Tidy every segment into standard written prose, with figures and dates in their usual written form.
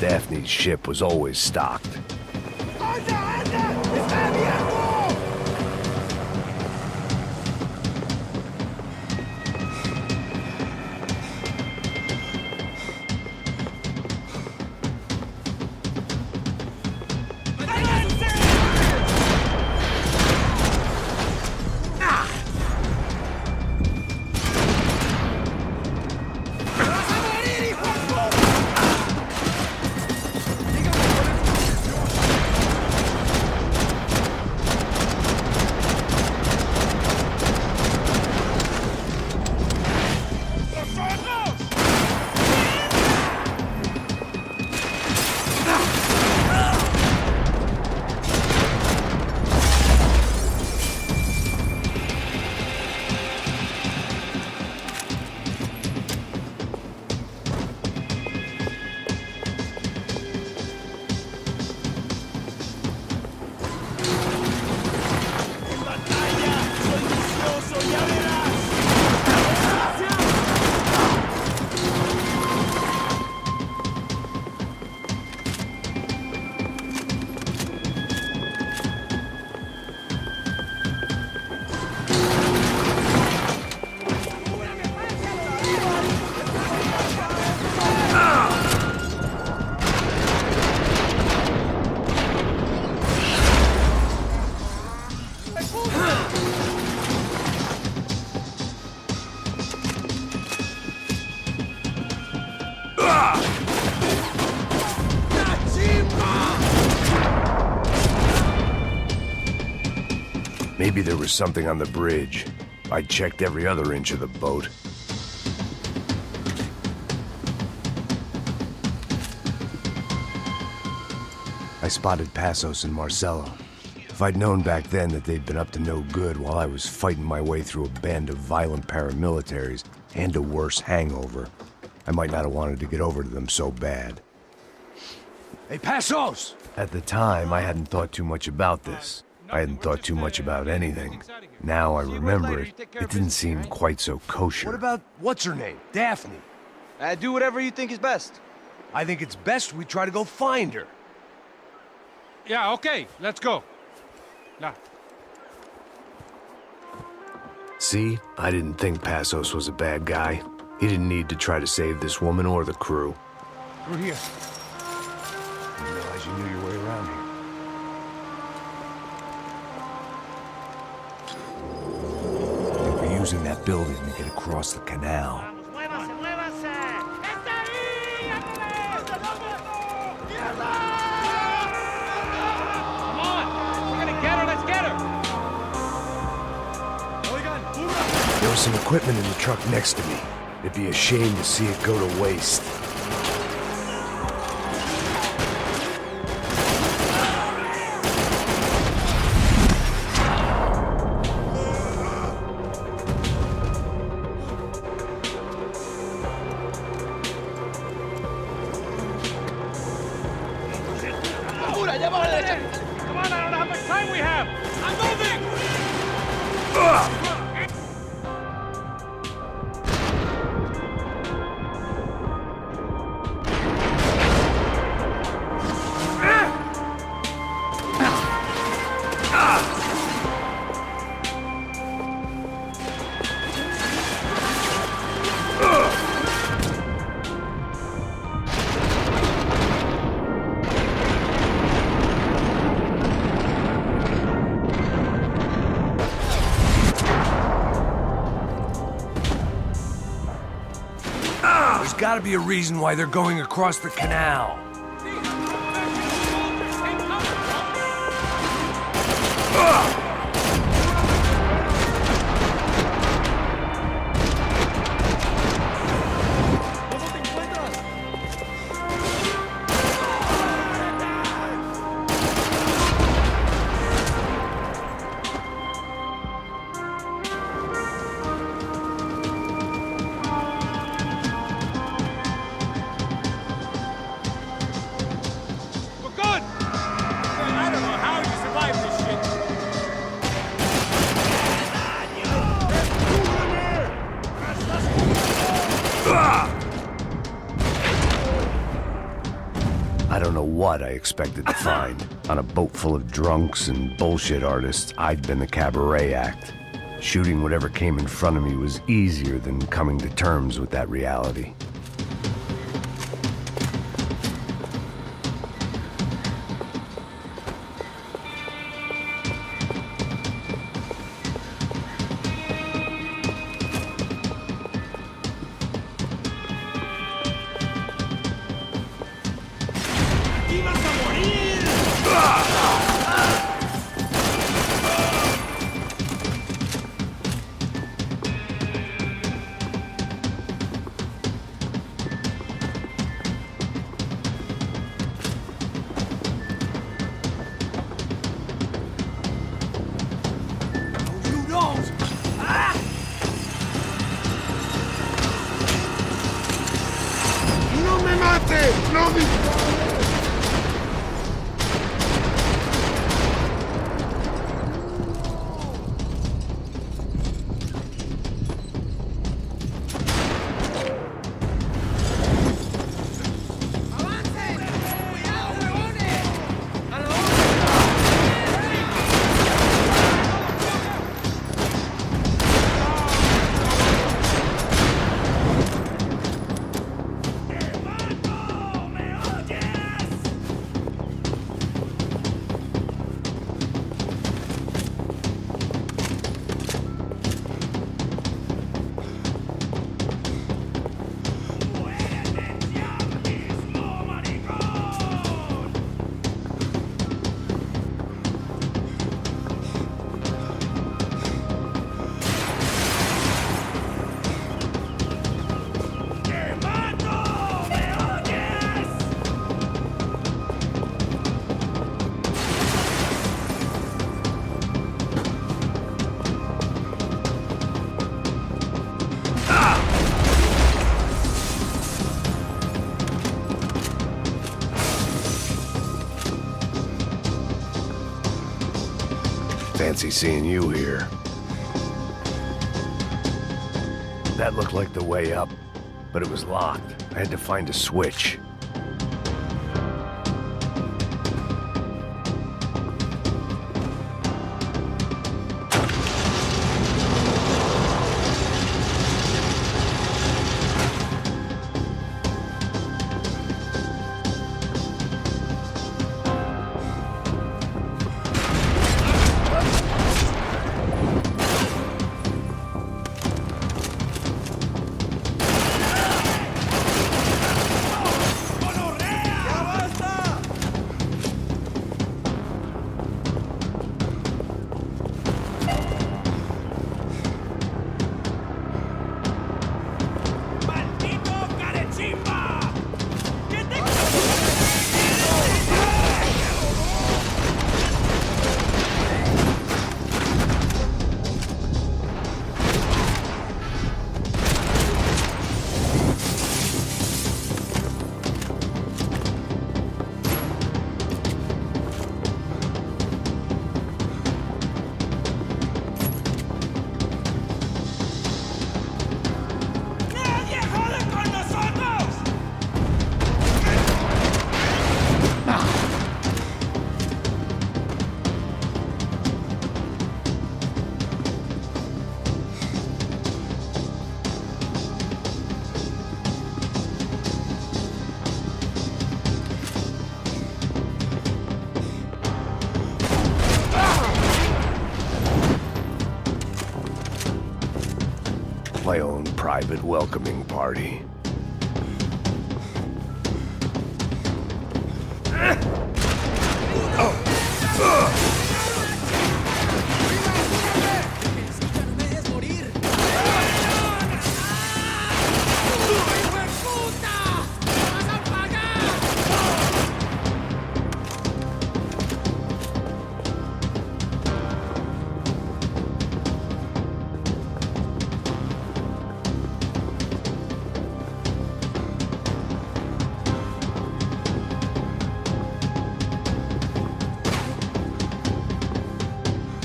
Daphne's ship was always stocked. Maybe there was something on the bridge. I checked every other inch of the boat. I spotted Passos and Marcelo. If I'd known back then that they'd been up to no good while I was fighting my way through a band of violent paramilitaries and a worse hangover, I might not have wanted to get over to them so bad. Hey, Passos! At the time, I hadn't thought too much about this. I hadn't thought too much about anything. Now I remember it, it didn't seem quite so kosher. What about, what's her name? Daphne? Do whatever you think is best. I think it's best we try to go find her. Yeah, okay, let's go. Nah. See? I didn't think Passos was a bad guy. He didn't need to try to save this woman or the crew. We're here. I didn't realize you knew your way around here. They were using that building to get across the canal. There was some equipment in the truck next to me. It'd be a shame to see it go to waste. Come on, I don't know how much time we have! I'm moving! There's gotta be a reason why they're going across the canal. don't know what I expected to find. On a boat full of drunks and bullshit artists, I'd been the cabaret act. Shooting whatever came in front of me was easier than coming to terms with that reality. Fancy seeing you here. That looked like the way up, but it was locked. I had to find a switch. My own private welcoming party.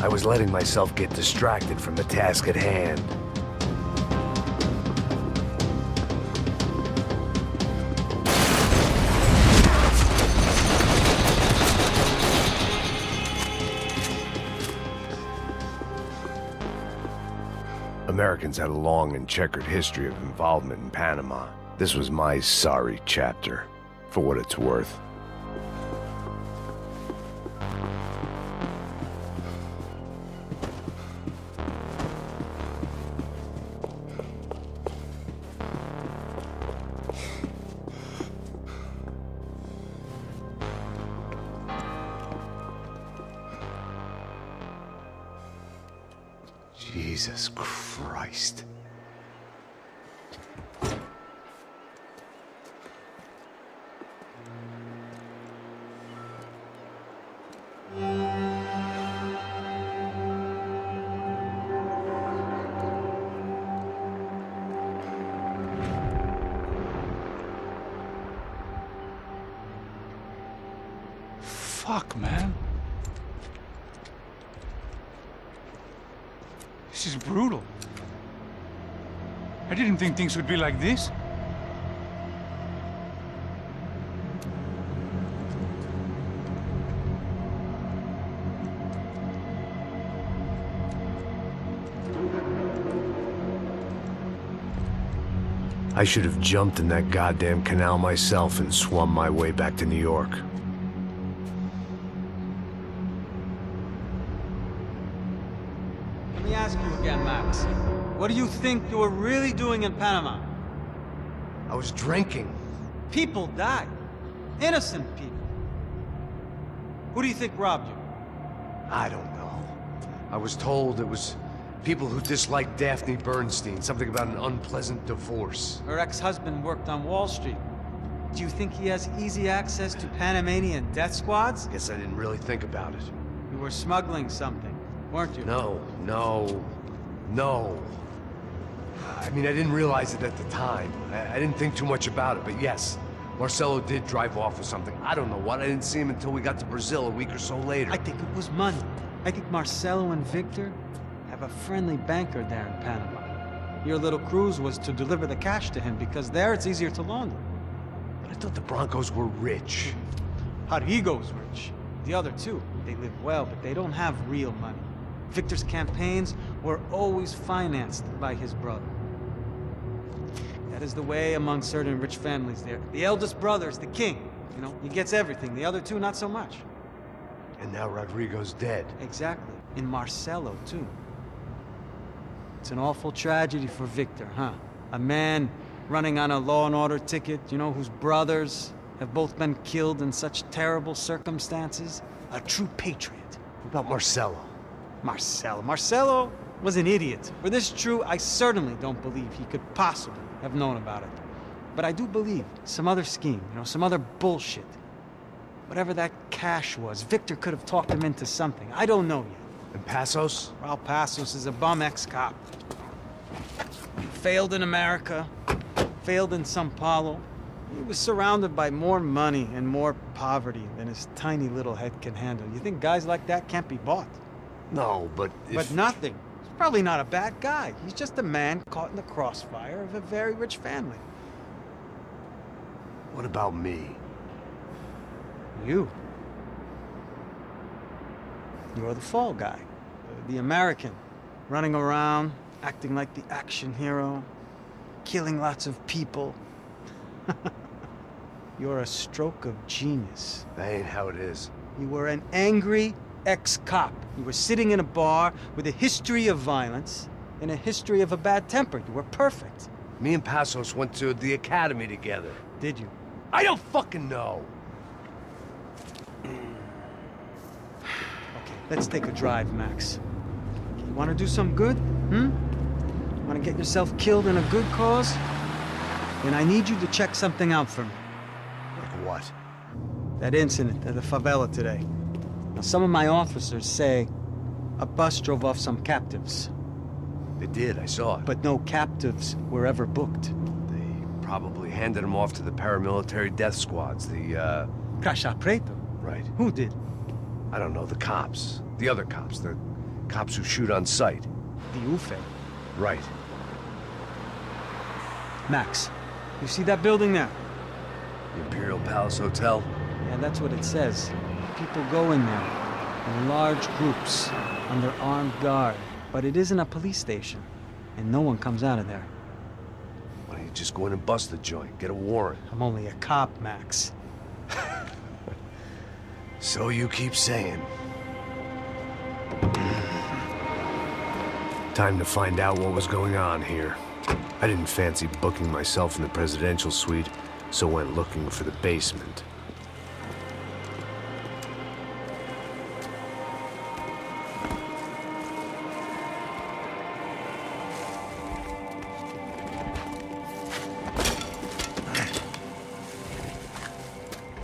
I was letting myself get distracted from the task at hand. Americans had a long and checkered history of involvement in Panama. This was my sorry chapter, for what it's worth. Jesus Christ. Fuck, man. This is brutal. I didn't think things would be like this. I should have jumped in that goddamn canal myself and swum my way back to New York. Let me ask you again, Max. What do you think you were really doing in Panama? I was drinking. People died. Innocent people. Who do you think robbed you? I don't know. I was told it was people who disliked Daphne Bernstein, something about an unpleasant divorce. Her ex-husband worked on Wall Street. Do you think he has easy access to Panamanian death squads? Guess I didn't really think about it. You were smuggling something, weren't you? No. I mean, I didn't realize it at the time. I didn't think too much about it, but yes, Marcelo did drive off with something. I don't know what. I didn't see him until we got to Brazil a week or so later. I think it was money. I think Marcelo and Victor have a friendly banker there in Panama. Your little cruise was to deliver the cash to him because there it's easier to launder. But I thought the Broncos were rich. Rodrigo's rich. The other two, they live well, but they don't have real money. Victor's campaigns were always financed by his brother. That is the way among certain rich families there. The eldest brother is the king. You know, he gets everything. The other two, not so much. And now Rodrigo's dead. Exactly. And Marcelo, too. It's an awful tragedy for Victor, huh? A man running on a law and order ticket, you know, whose brothers have both been killed in such terrible circumstances. A true patriot. What about Marcelo? Marcelo was an idiot. Were this true, I certainly don't believe he could possibly have known about it. But I do believe some other scheme, you know, some other bullshit. Whatever that cash was, Victor could have talked him into something. I don't know yet. And Passos? Raul Passos is a bum ex-cop. Failed in America, failed in Sao Paulo. He was surrounded by more money and more poverty than his tiny little head can handle. You think guys like that can't be bought? No, but if... But nothing. He's probably not a bad guy. He's just a man caught in the crossfire of a very rich family. What about me? You. You're the fall guy. The American. Running around, acting like the action hero. Killing lots of people. You're a stroke of genius. That ain't how it is. You were an angry ex-cop. You were sitting in a bar with a history of violence and a history of a bad temper. You were perfect. Me and Passos went to the academy together. Did you? I don't fucking know. Okay, let's take a drive, Max. You want to do some good? Want to get yourself killed in a good cause? Then I need you to check something out for me. Like what? That incident at the favela today. Now, some of my officers say a bus drove off some captives. They did, I saw it. But no captives were ever booked. They probably handed them off to the paramilitary death squads, the, Caixa Preto? Right. Who did? I don't know, the cops. The other cops, the cops who shoot on sight. The UFE. Right. Max, you see that building there? The Imperial Palace Hotel? Yeah, that's what it says. People go in there in large groups under armed guard. But it isn't a police station. and no one comes out of there. Why don't you just go in and bust the joint? Get a warrant. I'm only a cop, Max. So you keep saying. Time to find out what was going on here. I didn't fancy booking myself in the presidential suite, so went looking for the basement.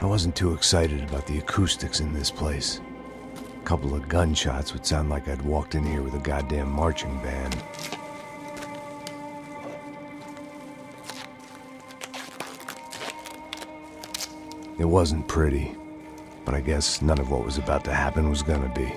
I wasn't too excited about the acoustics in this place. A couple of gunshots would sound like I'd walked in here with a goddamn marching band. It wasn't pretty, but I guess none of what was about to happen was gonna be.